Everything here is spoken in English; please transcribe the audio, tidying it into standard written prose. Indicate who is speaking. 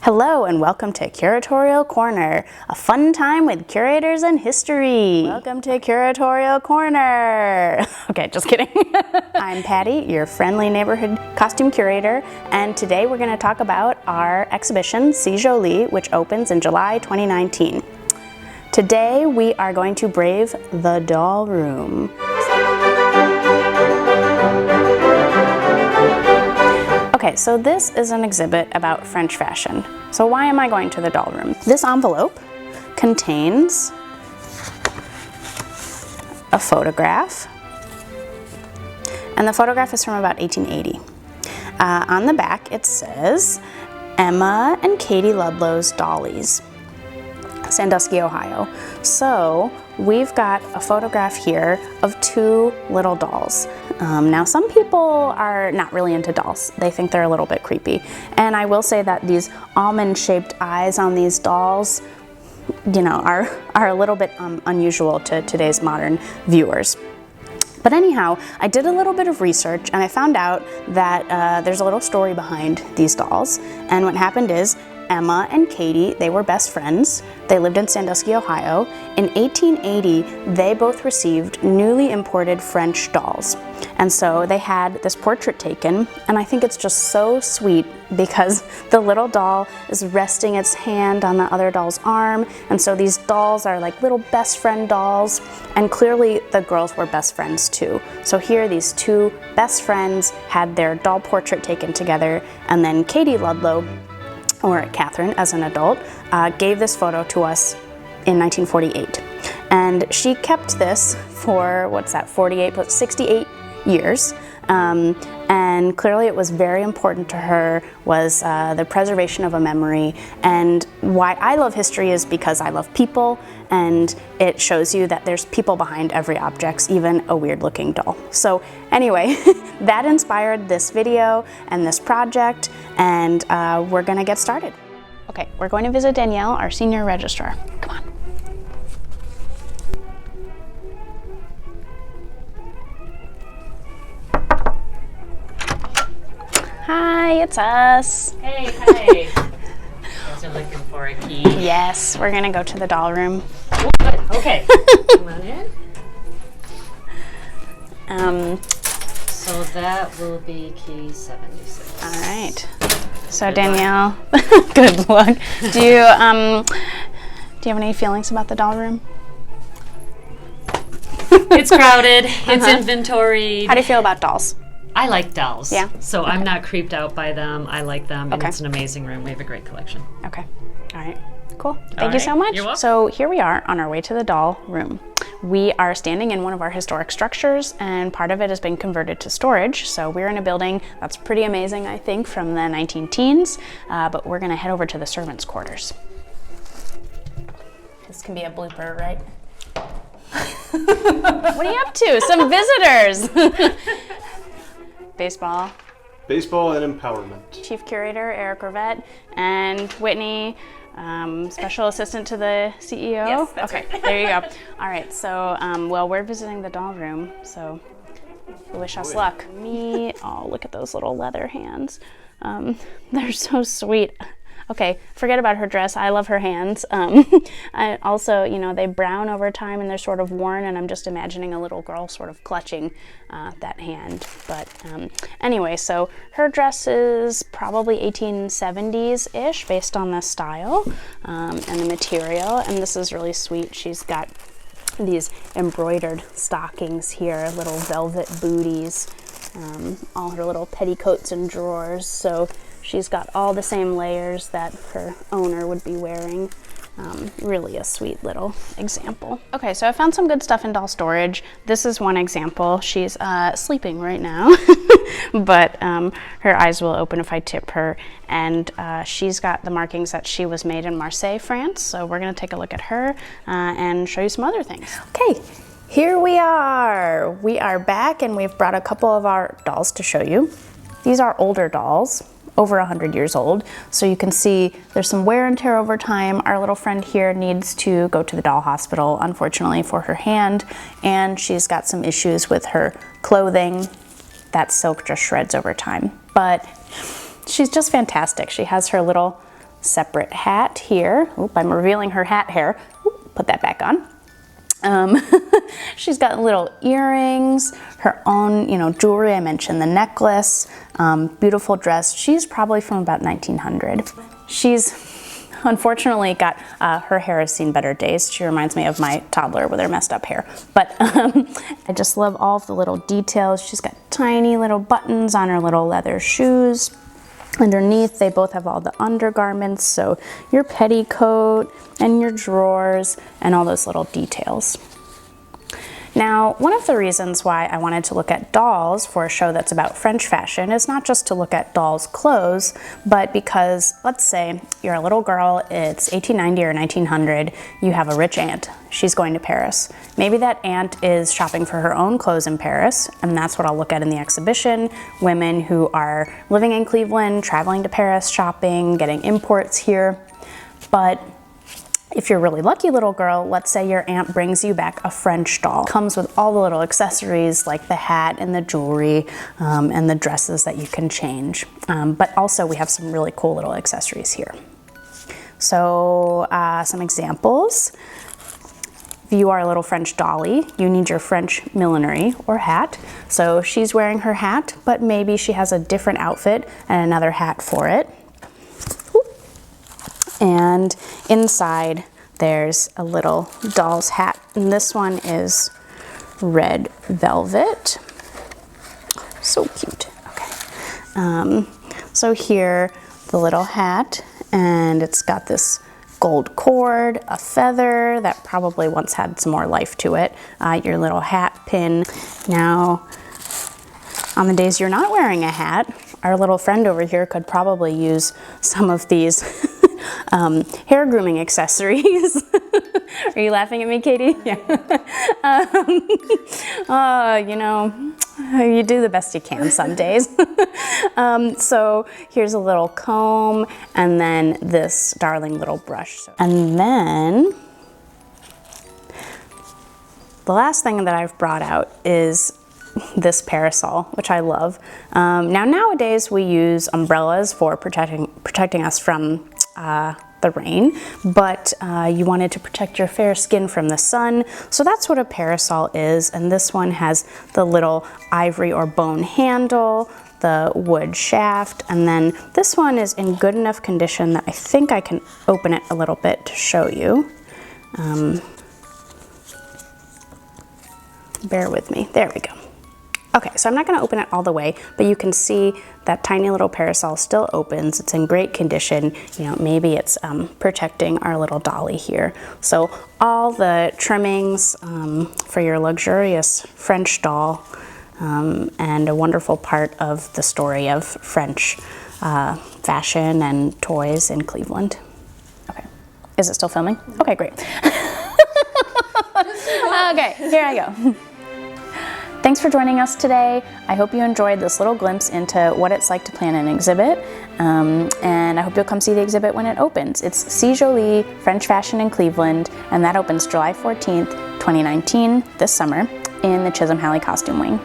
Speaker 1: Hello and welcome to Curatorial Corner, a fun time with curators and history. Welcome to Curatorial Corner. Okay, just kidding. I'm Patty, your friendly neighborhood costume curator, and today we're going to talk about our exhibition, Si Jolie, which opens in July 2019. Today we are going to brave the doll room. Okay, so this is an exhibit about French fashion. So why am I going to the doll room? This envelope contains a photograph, and the photograph is from about 1880. On the back it says, Emma and Katie Ludlow's Dollies, Sandusky, Ohio. So we've got a photograph here of two little dolls. Now some people are not really into dolls. They think they're a little bit creepy. And I will say that these almond-shaped eyes on these dolls, you know, are a little bit unusual to today's modern viewers. But anyhow, I did a little bit of research and I found out that there's a little story behind these dolls. And what happened is Emma and Katie, they were best friends. They lived in Sandusky, Ohio. In 1880, they both received newly imported French dolls. And so they had this portrait taken, and I think it's just so sweet because the little doll is resting its hand on the other doll's arm, and so these dolls are like little best friend dolls, and clearly the girls were best friends too. So here these two best friends had their doll portrait taken together, and then Katie Ludlow, or Catherine as an adult, gave this photo to us in 1948. And she kept this for, 68 years. And clearly it was very important to her was the preservation of a memory. And why I love history is because I love people, and it shows you that there's people behind every object, even a weird looking doll. So anyway, that inspired this video and this project, and we're gonna get started. Okay, we're going to visit Danielle, our senior registrar. Come on. Hi, it's us.
Speaker 2: Hey, hi. You guys are looking for a key?
Speaker 1: Yes, we're gonna go to the doll room.
Speaker 2: Oh, good. Okay. Come on in. So that will be key 76.
Speaker 1: All right. So
Speaker 2: Good
Speaker 1: Danielle, good luck. Do you have any feelings about the doll room?
Speaker 2: It's crowded. It's inventoried.
Speaker 1: How do you feel about dolls?
Speaker 2: I like dolls.
Speaker 1: Yeah?
Speaker 2: So
Speaker 1: Okay.
Speaker 2: I'm not creeped out by them. I like them, and
Speaker 1: Okay.
Speaker 2: it's an amazing room. We have a great collection.
Speaker 1: Okay. All right. Cool. Thank you
Speaker 2: right.
Speaker 1: so much.
Speaker 2: You're welcome.
Speaker 1: So here we are on our way to the doll room. We are standing in one of our historic structures, and part of it has been converted to storage. So we're in a building that's pretty amazing, I think, from the 19-teens, but we're gonna head over to the servants' quarters. This can be a blooper, right? What are you up to? Some visitors. Baseball.
Speaker 3: Baseball and empowerment.
Speaker 1: Chief Curator Eric Rivette, and Whitney, Special Assistant to the CEO.
Speaker 2: Yes, that's
Speaker 1: okay,
Speaker 2: right.
Speaker 1: There you go. All right, so well, we're visiting the doll room, so wish us luck. Oh, look at those little leather hands. They're so sweet. Okay, forget about her dress. I love her hands. I also, you know, they brown over time and they're sort of worn, and I'm just imagining a little girl sort of clutching that hand. But anyway, so her dress is probably 1870s-ish based on the style and the material, and this is really sweet. She's got these embroidered stockings here, little velvet booties, all her little petticoats and drawers. So she's got all the same layers that her owner would be wearing. Really a sweet little example. Okay, so I found some good stuff in doll storage. This is one example. She's sleeping right now, but her eyes will open if I tip her. And she's got the markings that she was made in Marseille, France. So we're gonna take a look at her and show you some other things. Okay, here we are. We are back, and we've brought a couple of our dolls to show you. These are older dolls, over 100 years old. So you can see there's some wear and tear over time. Our little friend here needs to go to the doll hospital, unfortunately, for her hand, and she's got some issues with her clothing. That silk just shreds over time. But she's just fantastic. She has her little separate hat here. Oop, I'm revealing her hat hair. Oop, put that back on. She's got little earrings, her own, jewelry. I mentioned the necklace, beautiful dress. She's probably from about 1900. She's unfortunately got, her hair has seen better days. She reminds me of my toddler with her messed up hair. But I just love all of the little details. She's got tiny little buttons on her little leather shoes. Underneath, they both have all the undergarments, so your petticoat and your drawers and all those little details. Now, one of the reasons why I wanted to look at dolls for a show that's about French fashion is not just to look at dolls' clothes, but because, let's say, you're a little girl, it's 1890 or 1900, you have a rich aunt. She's going to Paris. Maybe that aunt is shopping for her own clothes in Paris, and that's what I'll look at in the exhibition. Women who are living in Cleveland, traveling to Paris, shopping, getting imports here. But if you're a really lucky little girl, let's say your aunt brings you back a French doll. It comes with all the little accessories like the hat and the jewelry and the dresses that you can change. But also we have some really cool little accessories here. So some examples. If you are a little French dolly, you need your French millinery or hat. So she's wearing her hat, but maybe she has a different outfit and another hat for it. And inside there's a little doll's hat, and this one is red velvet. So cute. Okay. So here, the little hat, and it's got this gold cord, a feather that probably once had some more life to it, your little hat pin. Now, on the days you're not wearing a hat, our little friend over here could probably use some of these hair grooming accessories. Are you laughing at me, Katie? Yeah. You do the best you can some days. So here's a little comb and then this darling little brush. And then the last thing that I've brought out is this parasol, which I love. Now nowadays we use umbrellas for protecting us from the rain, but you wanted to protect your fair skin from the sun, so that's what a parasol is. And this one has the little ivory or bone handle, the wood shaft, and then this one is in good enough condition that I think I can open it a little bit to show you. Bear with me. There we go. Okay, so I'm not going to open it all the way, but you can see that tiny little parasol still opens. It's in great condition. Maybe it's protecting our little dolly here. So all the trimmings for your luxurious French doll and a wonderful part of the story of French fashion and toys in Cleveland. Okay, is it still filming? Okay, great. Okay, here I go. Thanks for joining us today. I hope you enjoyed this little glimpse into what it's like to plan an exhibit, and I hope you'll come see the exhibit when it opens. It's C. Jolie French Fashion in Cleveland, and that opens July 14th, 2019, this summer, in the Chisholm Halley Costume Wing.